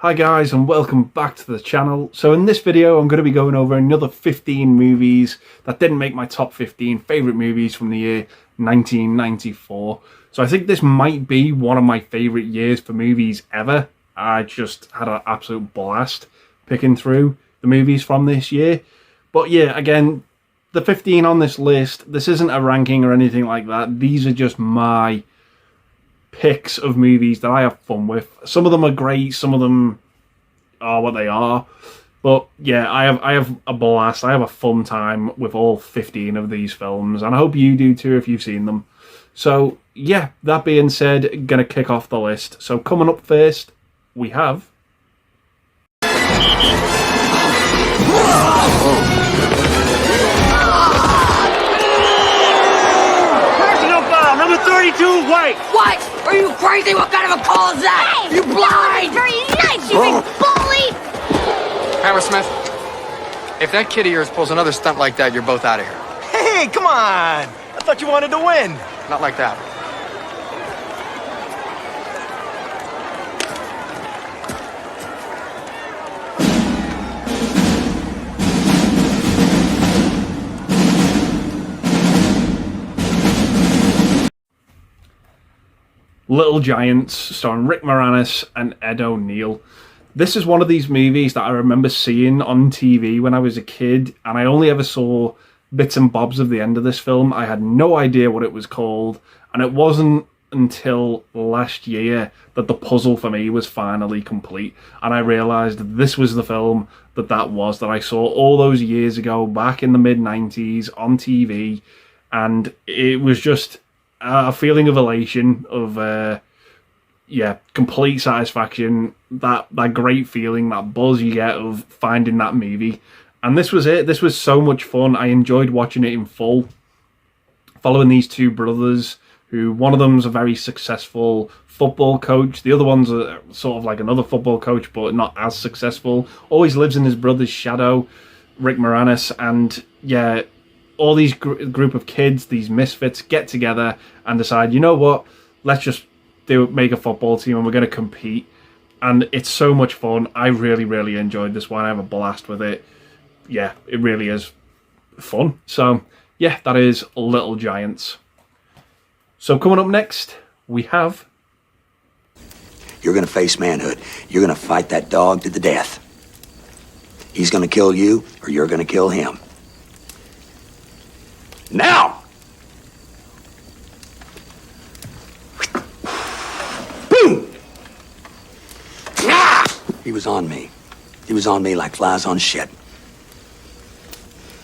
Hi guys, and welcome back to the channel. So in this video I'm going to be going over another 15 movies that didn't make my top 15 favourite movies from the year 1994. So I think this might be one of my favourite years for movies ever. I just had an absolute blast picking through the movies from this year. But yeah, again, the 15 on this list, this isn't a ranking or anything like that. These are just my picks of movies that I have fun with. Some of them are great, some of them are what they are. But yeah, I have a blast. I have a fun time with all 15 of these films, and I hope you do too if you've seen them. So yeah, that being said, gonna kick off the list. So coming up first, we have Personal foul, number 32, White. What? Are you crazy? What kind of a call is that? Hey, You blind? Very nice, you big bully! Hammersmith, if that kid of yours pulls another stunt like that, you're both out of here. Hey, come on. I thought you wanted to win. Not like that. Little Giants, starring Rick Moranis and Ed O'Neill. This is one of these movies that I remember seeing on TV when I was a kid, and I only ever saw bits and bobs of the end of this film. I had no idea what it was called, and it wasn't until last year that the puzzle for me was finally complete, and I realised this was the film that I saw all those years ago, back in the mid-90s on TV, and it was just a feeling of elation, of complete satisfaction, that great feeling, that buzz you get of finding that movie. And this was it. This was so much fun. I enjoyed watching it in full, following these two brothers, who one of them's a very successful football coach, the other one's a, sort of like another football coach but not as successful, always lives in his brother's shadow, Rick Moranis. And yeah, all these group of kids, these misfits, get together and decide, you know what, let's just make a football team and we're going to compete. And it's so much fun. I really, really enjoyed this one. I have a blast with it. Yeah, it really is fun. So yeah, that is Little Giants. So coming up next, we have... You're going to face manhood. You're going to fight that dog to the death. He's going to kill you, or you're going to kill him. Now! Boom! Ah! He was on me. He was on me like flies on shit.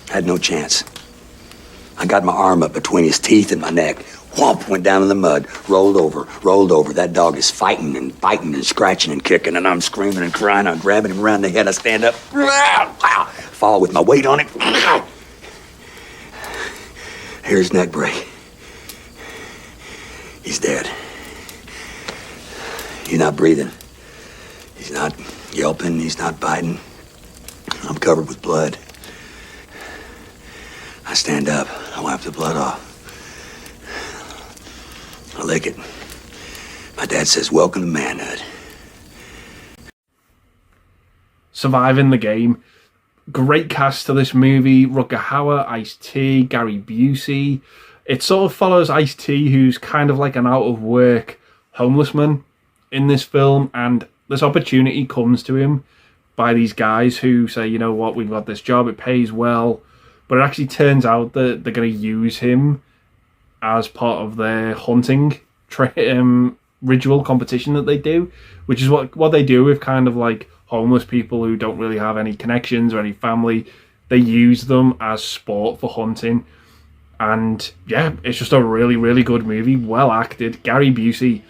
Had no chance. I got my arm up between his teeth and my neck. Whomp, went down in the mud, rolled over. That dog is fighting and biting and scratching and kicking, and I'm screaming and crying. I'm grabbing him around the head. I stand up, fall with my weight on it. Here's neck break. He's dead. He's not breathing. He's not yelping. He's not biting. I'm covered with blood. I stand up. I wipe the blood off. I lick it. My dad says, welcome to manhood. Surviving the Game. Great cast to this movie. Rutger Hauer, Ice-T, Gary Busey. It sort of follows Ice-T, who's kind of like an out-of-work homeless man in this film, and this opportunity comes to him by these guys who say, you know what, we've got this job, it pays well, but it actually turns out that they're going to use him as part of their hunting ritual competition that they do, which is what they do with kind of like homeless people who don't really have any connections or any family. They use them as sport for hunting. And yeah, it's just a really, really good movie, well acted. Gary Busey,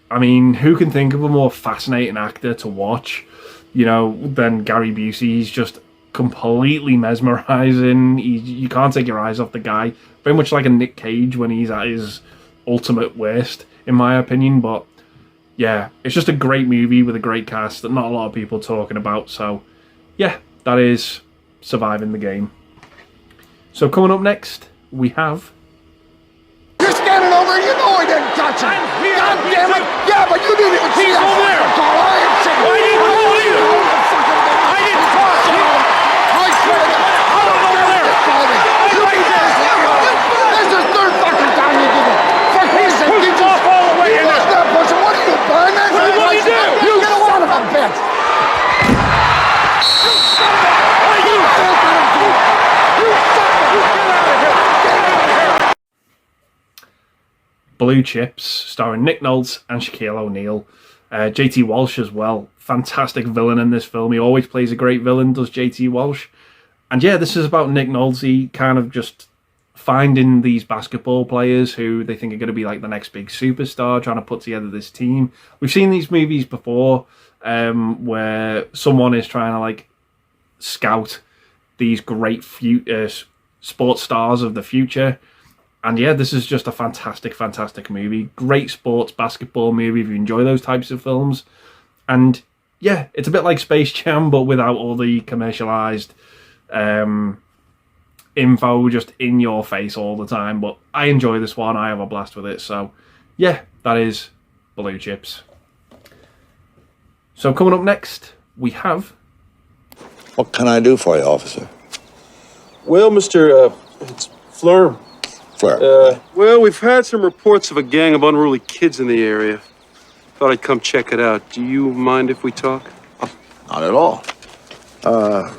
I mean, who can think of a more fascinating actor to watch, than Gary Busey? He's just completely mesmerizing. You can't take your eyes off the guy. Very much like a Nick Cage when he's at his ultimate worst, in my opinion. But yeah, it's just a great movie with a great cast that not a lot of people are talking about. So yeah, that is Surviving the Game. So coming up next, we have... You're standing over, you know I didn't touch him! God damn it! Yeah, but you didn't even see that! Over there! Call. I ain't saying. Why did you Blue Chips, starring Nick Nolte and Shaquille O'Neal. JT Walsh as well. Fantastic villain in this film. He always plays a great villain, does JT Walsh. And yeah, this is about Nick Nolte kind of just finding these basketball players who they think are going to be like the next big superstar, trying to put together this team. We've seen these movies before where someone is trying to like scout these great sports stars of the future. And yeah, this is just a fantastic, fantastic movie. Great sports basketball movie if you enjoy those types of films. And yeah, it's a bit like Space Jam, but without all the commercialized info just in your face all the time. But I enjoy this one. I have a blast with it. So yeah, that is Blue Chips. So coming up next, we have... What can I do for you, officer? Well, it's Fleur. Fleur. Well, we've had some reports of a gang of unruly kids in the area. Thought I'd come check it out. Do you mind if we talk? Not at all.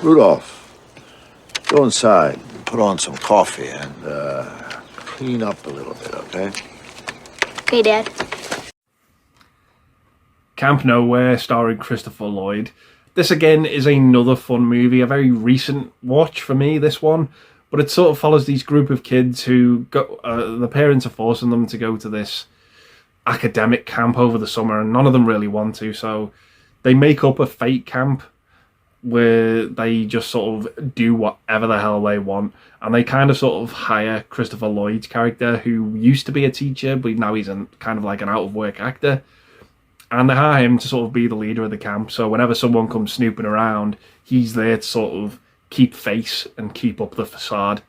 Rudolph, go inside, put on some coffee, and clean up a little bit, okay? Okay, Dad. Camp Nowhere, starring Christopher Lloyd. This again is another fun movie, a very recent watch for me, this one. But it sort of follows these group of kids who go, the parents are forcing them to go to this academic camp over the summer, and none of them really want to, so they make up a fake camp where they just sort of do whatever the hell they want, and they kind of sort of hire Christopher Lloyd's character, who used to be a teacher, but now he's kind of like an out-of-work actor, and they hire him to sort of be the leader of the camp, so whenever someone comes snooping around, he's there to sort of keep face and keep up the facade.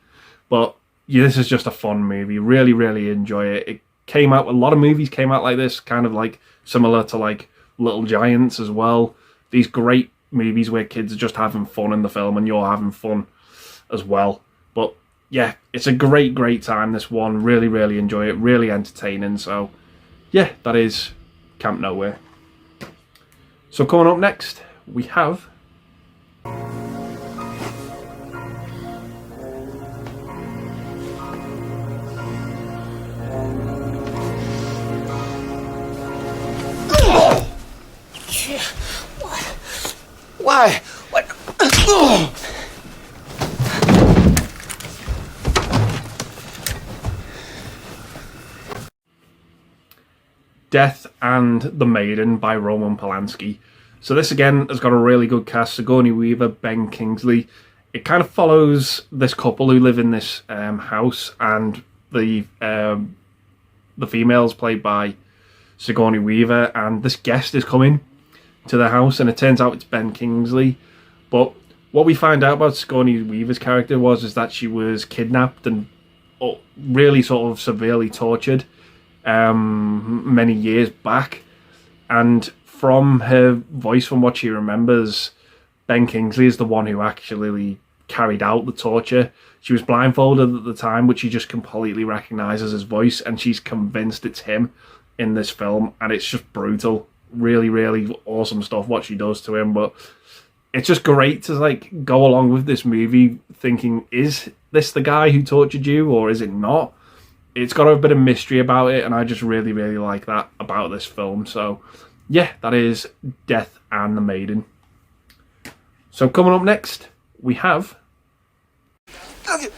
But yeah, this is just a fun movie. Really, really enjoy it. It came out, a lot of movies came out like this, kind of like similar to like Little Giants as well. These great movies where kids are just having fun in the film and you're having fun as well. But yeah, it's a great, great time, this one. Really, really enjoy it. Really entertaining. So yeah, that is Camp Nowhere. So coming up next, we have... Why? What? Death and the Maiden by Roman Polanski. So this again has got a really good cast. Sigourney Weaver, Ben Kingsley. It kind of follows this couple who live in this house, and the female's played by Sigourney Weaver, and this guest is coming to the house, and it turns out it's Ben Kingsley. But what we find out about Sigourney Weaver's character is that she was kidnapped and really sort of severely tortured many years back, and from her voice, from what she remembers, Ben Kingsley is the one who actually carried out the torture. She was blindfolded at the time, which she just completely recognises his voice, and she's convinced it's him in this film, and it's just brutal. Really, really awesome stuff what she does to him. But it's just great to like go along with this movie thinking, is this the guy who tortured you or is it not? It's got a bit of mystery about it, and I just really, really like that about this film. So yeah, that is Death and the Maiden. So coming up next, we have... But you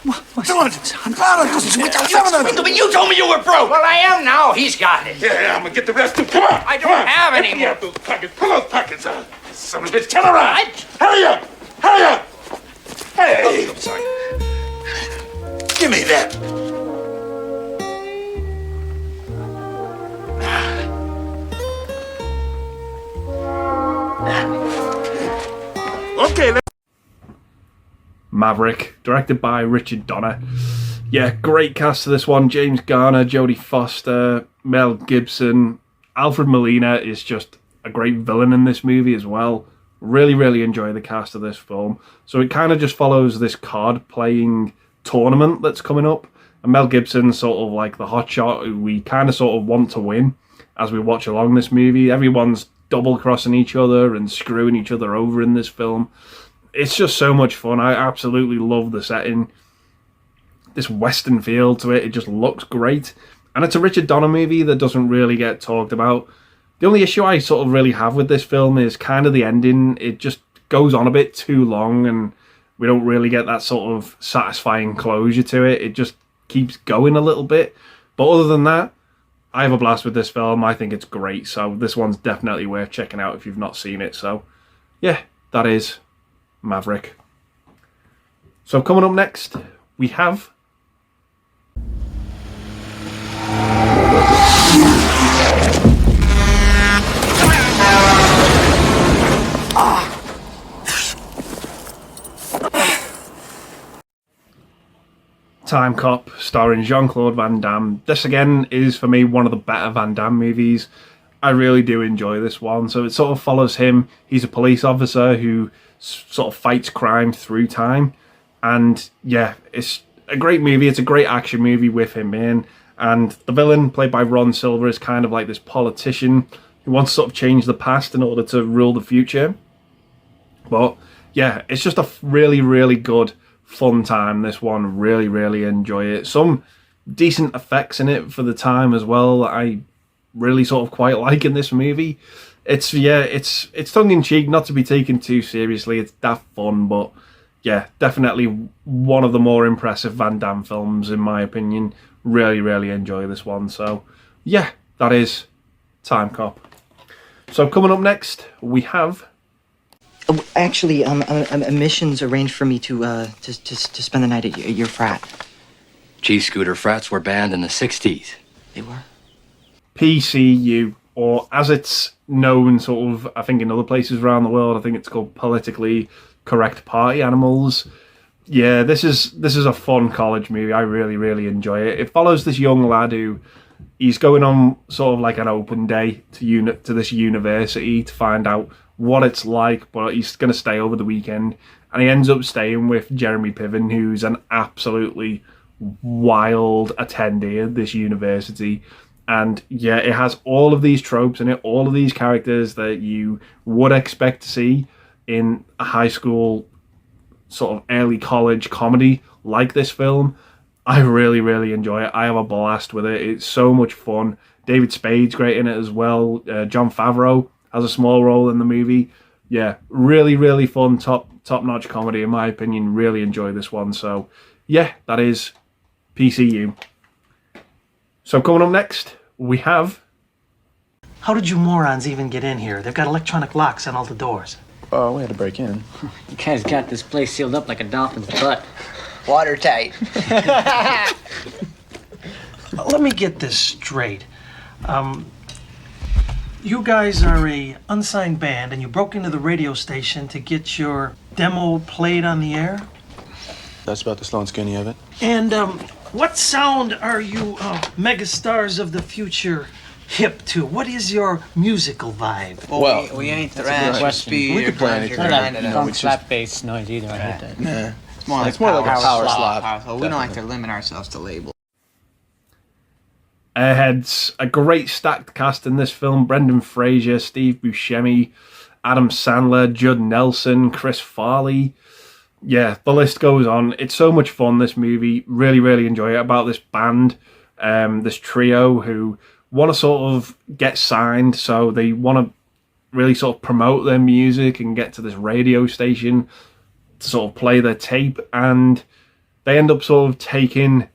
told me you were broke. Well, I am now. He's got it. Yeah, I'm gonna get the rest too. Come on. I don't have any more. Those pockets. Pull those pockets out. Son of a bitch, turn around. Hurry up. Hurry up. Hey. I'm sorry. Give me that. Okay. Maverick, directed by Richard Donner. Yeah, great cast to this one. James Garner, Jodie Foster, Mel Gibson. Alfred Molina is just a great villain in this movie as well. Really, really enjoy the cast of this film. So it kind of just follows this card-playing tournament that's coming up. And Mel Gibson's sort of like the hotshot who we kind of sort of want to win as we watch along this movie. Everyone's double-crossing each other and screwing each other over in this film. It's just so much fun. I absolutely love the setting. This western feel to it. It just looks great. And it's a Richard Donner movie that doesn't really get talked about. The only issue I sort of really have with this film is kind of the ending. It just goes on a bit too long, and we don't really get that sort of satisfying closure to it. It just keeps going a little bit. But other than that, I have a blast with this film. I think it's great. So this one's definitely worth checking out if you've not seen it. So yeah, that is Maverick. So coming up next, we have Time Cop, starring Jean-Claude Van Damme. This again is for me one of the better Van Damme movies. I really do enjoy this one. So it sort of follows him. He's a police officer who sort of fights crime through time. And yeah, it's a great movie. It's a great action movie with him in. And the villain, played by Ron Silver, is kind of like this politician who wants to sort of change the past in order to rule the future. But yeah, it's just a really, really good, fun time. This one, really, really enjoy it. Some decent effects in it for the time as well. I really sort of quite like in this movie. It's tongue in cheek, not to be taken too seriously. It's daft fun, but yeah, definitely one of the more impressive Van Damme films in my opinion. Really, really enjoy this one. So yeah, that is Time Cop. So coming up next, we have. Actually, missions arranged for me to spend the night at your frat. G-scooter frats were banned in the 60s. They were? PCU, or as it's known sort of, I think in other places around the world, I think it's called Politically Correct Party Animals. Yeah, this is a fun college movie. I really, really enjoy it. It follows this young lad who he's going on sort of like an open day to this university to find out what it's like, but he's going to stay over the weekend, and he ends up staying with Jeremy Piven, who's an absolutely wild attendee at this university. And yeah, it has all of these tropes in it, all of these characters that you would expect to see in a high school sort of early college comedy like this film. I really, really enjoy it. I have a blast with it. It's so much fun. David Spade's great in it as well. Jon Favreau has a small role in the movie. Yeah, really, really fun, top-notch comedy in my opinion. Really enjoy this one. So yeah, that is PCU. So coming up next, we have... How did you morons even get in here? They've got electronic locks on all the doors. Oh, we had to break in. You guys got this place sealed up like a dolphin's butt. Watertight. Let me get this straight. You guys are a unsigned band, and you broke into the radio station to get your demo played on the air? That's about the slow and skinny of it. And what sound are you megastars of the future hip to? What is your musical vibe? Well, we ain't thrash or speed. We could play anything. Don't slap bass noise either. I hate that. Nah. It's more like a power slap. We don't like to limit ourselves to labels. Airheads, a great stacked cast in this film. Brendan Fraser, Steve Buscemi, Adam Sandler, Judd Nelson, Chris Farley. Yeah, the list goes on. It's so much fun, this movie. Really, really enjoy it. About this band, this trio who want to sort of get signed. So they want to really sort of promote their music and get to this radio station to sort of play their tape. And they end up sort of taking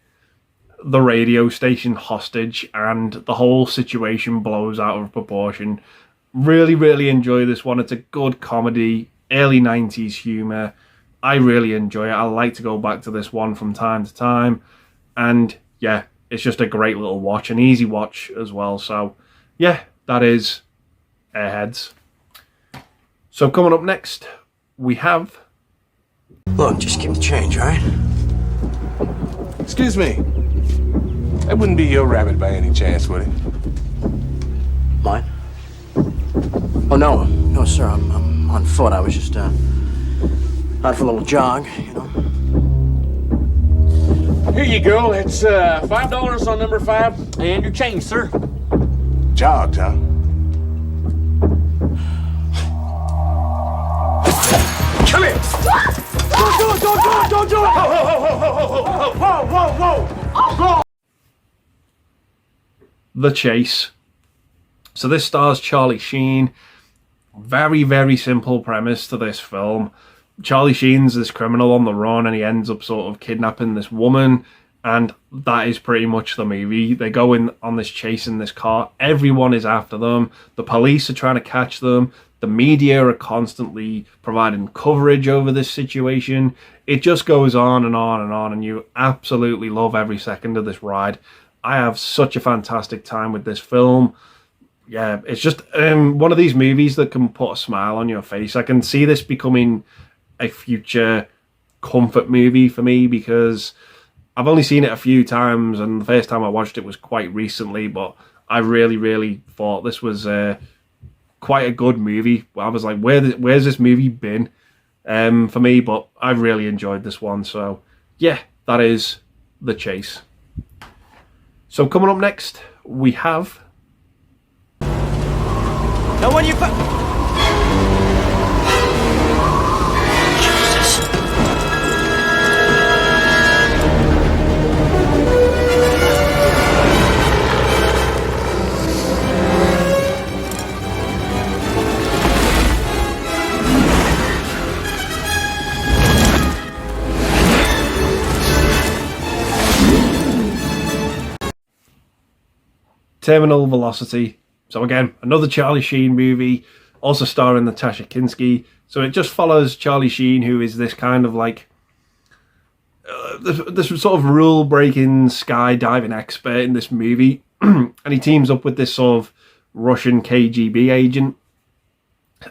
the radio station hostage, and the whole situation blows out of proportion. Really, really enjoy this one. It's a good comedy, early 90s humor. I really enjoy it. I like to go back to this one from time to time. And yeah, it's just a great little watch, an easy watch as well. So yeah, that is Airheads. So coming up next, we have... Look, just give me the change, all right? Excuse me. That wouldn't be your rabbit by any chance, would it? Mine? Oh, no, sir. I'm on foot. I was just out for a little jog, you know. Here you go. It's $5 on number 5. And your change, sir. Jogged, huh? Come here! Don't do it! Don't do it! Don't do it! Whoa! The Chase. So this stars Charlie Sheen. Very, very simple premise to this film. Charlie Sheen's this criminal on the run, and he ends up sort of kidnapping this woman, and that is pretty much the movie. They go in on this chase in this car. Everyone is after them. The police are trying to catch them. The media are constantly providing coverage over this situation. It just goes on and on and on, and you absolutely love every second of this ride. I have such a fantastic time with this film. Yeah, it's just one of these movies that can put a smile on your face. I can see this becoming a future comfort movie for me, because I've only seen it a few times, and the first time I watched it was quite recently, but I really, really thought this was quite a good movie. I was like, where's this movie been for me? But I really enjoyed this one. So yeah, that is The Chase. So coming up next, we have... No one you... Terminal Velocity. So again, another Charlie Sheen movie, also starring Natasha Kinski. So it just follows Charlie Sheen, who is this kind of like this sort of rule-breaking skydiving expert in this movie, and he teams up with this sort of Russian KGB agent,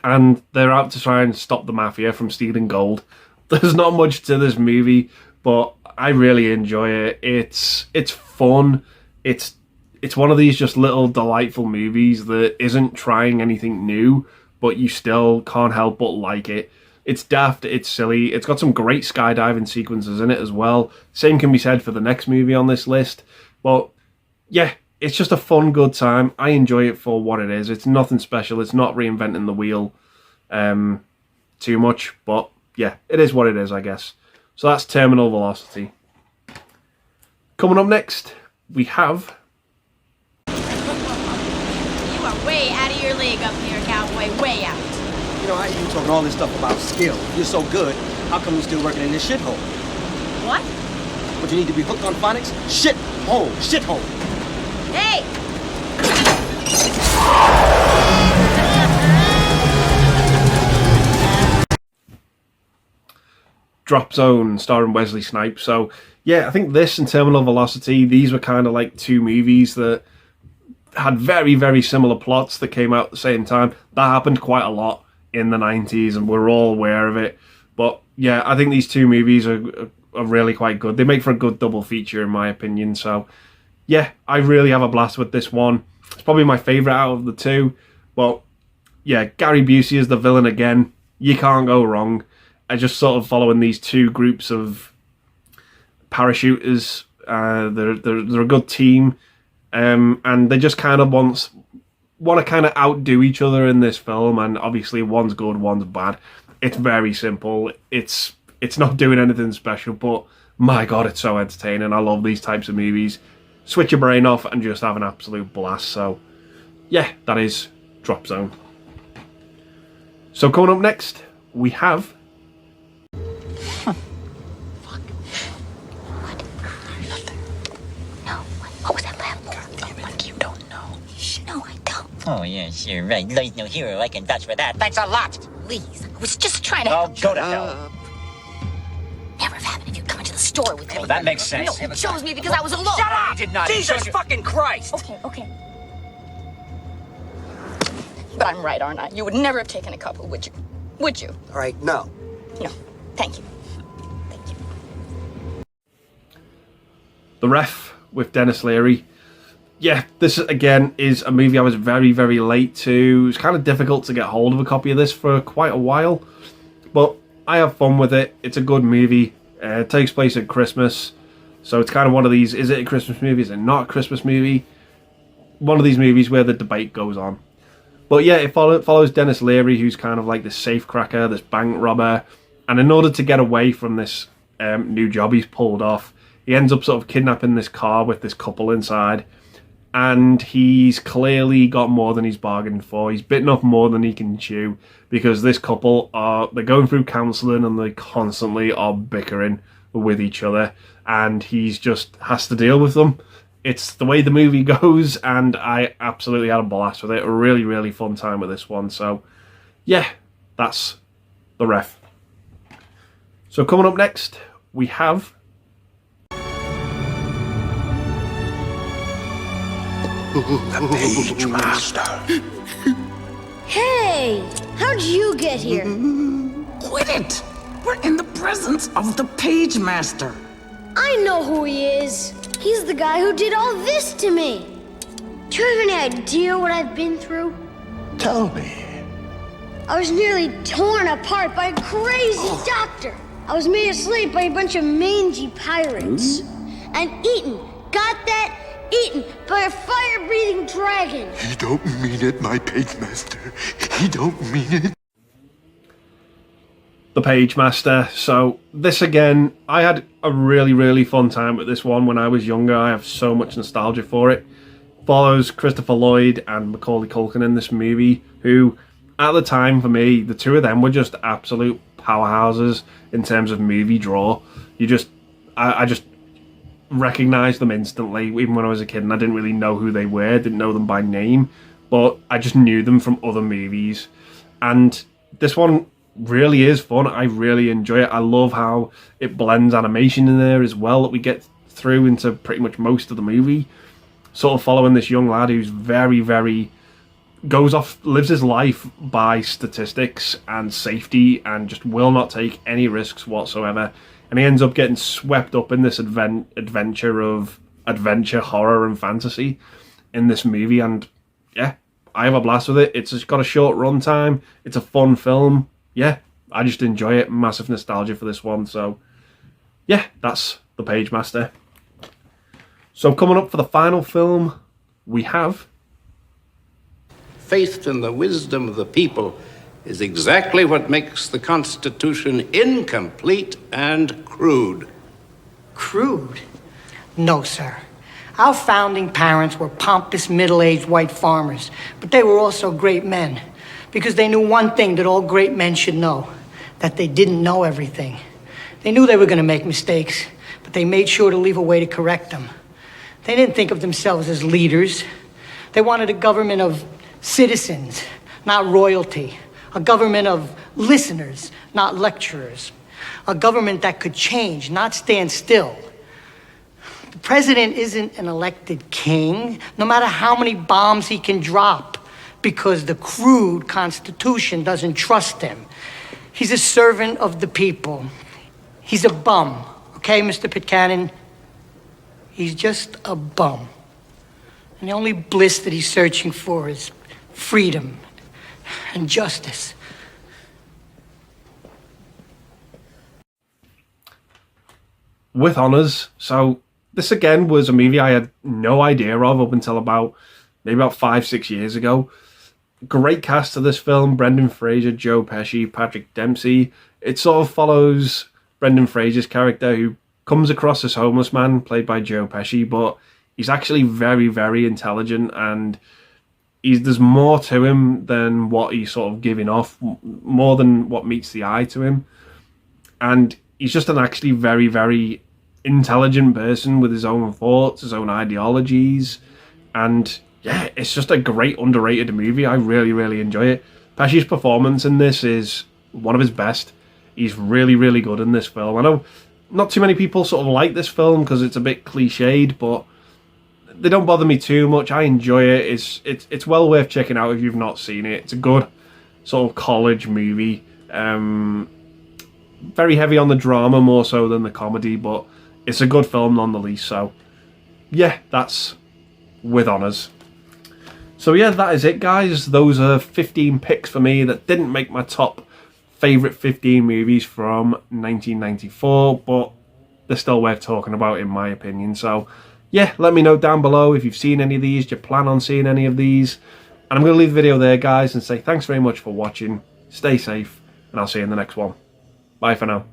and they're out to try and stop the mafia from stealing gold. There's not much to this movie, but I really enjoy it. It's fun. It's one of these just little delightful movies that isn't trying anything new, but you still can't help but like it. It's daft, it's silly, it's got some great skydiving sequences in it as well. Same can be said for the next movie on this list. But yeah, it's just a fun, good time. I enjoy it for what it is. It's nothing special. It's not reinventing the wheel too much, but yeah, it is what it is, I guess. So that's Terminal Velocity. Coming up next, we have... You are way out of your league up here, cowboy. Way out. You know, how you talking all this stuff about skill? You're so good. How come you're still working in this shithole? What? Would you need to be hooked on phonics? Shithole. Shithole. Hey! Drop Zone, starring Wesley Snipes. So yeah, I think this and Terminal Velocity, these were kind of like two movies that had very, very similar plots that came out at the same time. That happened quite a lot in the 90s, and we're all aware of it. But yeah, I think these two movies are really quite good. They make for a good double feature, in my opinion. So yeah, I really have a blast with this one. It's probably my favourite out of the two. But yeah, Gary Busey is the villain again. You can't go wrong. I just sort of following these two groups of parachuters. They're a good team. And they just kind of want to kind of outdo each other in this film, and obviously one's good, one's bad. It's very simple. It's not doing anything special, but my god, it's so entertaining. I love these types of movies. Switch your brain off and just have an absolute blast. So yeah, that is Drop Zone. So coming up next, we have... What was that laugh for? Like you don't know. No, I don't. Oh, yes, you're right. There's no hero I can vouch for that. Thanks a lot. Please, I was just trying to Oh, help. go to hell. Never have happened if you'd come into the store with me. Well, that makes sense. No, you chose me because I was alone. Shut up! I did not. Jesus fucking Christ! Okay. But I'm right, aren't I? You would never have taken a couple, would you? Would you? All right, no. No. Thank you. The Ref with Dennis Leary. Yeah, this again is a movie I was very, very late to. It was kind of difficult to get hold of a copy of this for quite a while, but I have fun with it. It's a good movie. It takes place at Christmas, so it's kind of one of these, is it a Christmas movie, is it not a Christmas movie? One of these movies where the debate goes on. But yeah, it follows Dennis Leary, who's kind of like this safecracker, this bank robber, and in order to get away from this new job he's pulled off, he ends up sort of kidnapping this car with this couple inside. and he's clearly got more than he's bargained for. He's bitten off more than he can chew, because this couple they're going through counselling and they constantly are bickering with each other, and he's just has to deal with them. It's the way the movie goes, and I absolutely had a blast with it. A really, really fun time with this one. So, yeah, that's The Ref. So coming up next, we have... The Page Master. Hey, how'd you get here? Quit it! We're in the presence of the Page Master. I know who he is. He's the guy who did all this to me. Do you have any idea what I've been through? Tell me. I was nearly torn apart by a crazy doctor. I was made asleep by a bunch of mangy pirates. And eaten, got that? Eaten by a fire-breathing dragon. He don't mean it, my Page Master. He don't mean it. The Page Master. So this again, I had a really, really fun time with this one when I was younger. I have so much nostalgia for it. Follows Christopher Lloyd and Macaulay Culkin in this movie, who at the time for me, the two of them were just absolute powerhouses in terms of movie draw. I just recognized them instantly, even when I was a kid, and I didn't really know who they were, didn't know them by name, but I just knew them from other movies. And this one really is fun. I really enjoy it. I love how it blends animation in there as well, that we get through into pretty much most of the movie, sort of following this young lad who's very, very lives his life by statistics and safety and just will not take any risks whatsoever. And he ends up getting swept up in this adventure, horror and fantasy in this movie. And yeah, I have a blast with it. It's just got a short run time. It's a fun film. Yeah, I just enjoy it. Massive nostalgia for this one. So yeah, that's The Page Master. So coming up for the final film, we have... Faith in the wisdom of the people is exactly what makes the Constitution incomplete and crude. Crude? No, sir. Our founding parents were pompous, middle-aged white farmers, but they were also great men, because they knew one thing that all great men should know, that they didn't know everything. They knew they were going to make mistakes, but they made sure to leave a way to correct them. They didn't think of themselves as leaders. They wanted a government of citizens, not royalty. A government of listeners, not lecturers. A government that could change, not stand still. The president isn't an elected king, no matter how many bombs he can drop, because the crude Constitution doesn't trust him. He's a servant of the people. He's a bum, okay, Mr. Pitcairn? He's just a bum. And the only bliss that he's searching for is freedom and justice. With honours. So this again was a movie I had no idea of up until about 5-6 years ago. Great cast to this film: Brendan Fraser, Joe Pesci, Patrick Dempsey. It sort of follows Brendan Fraser's character, who comes across as homeless man, played by Joe Pesci, but he's actually very, very intelligent, and there's more to him than what he's sort of giving off, more than what meets the eye to him. And he's just an actually very, very intelligent person with his own thoughts, his own ideologies. And yeah, it's just a great underrated movie. I really, really enjoy it. Pesci's performance in this is one of his best. He's really, really good in this film. I know not too many people sort of like this film because it's a bit cliched, but they don't bother me too much. I enjoy it. It's well worth checking out if you've not seen it. It's a good sort of college movie. Very heavy on the drama more so than the comedy, but it's a good film nonetheless. So yeah, that's with honours. So yeah, that is it, guys. Those are 15 picks for me that didn't make my top favourite 15 movies from 1994, but they're still worth talking about in my opinion. So yeah, let me know down below if you've seen any of these, do you plan on seeing any of these? And I'm going to leave the video there, guys, and say thanks very much for watching. Stay safe, and I'll see you in the next one. Bye for now.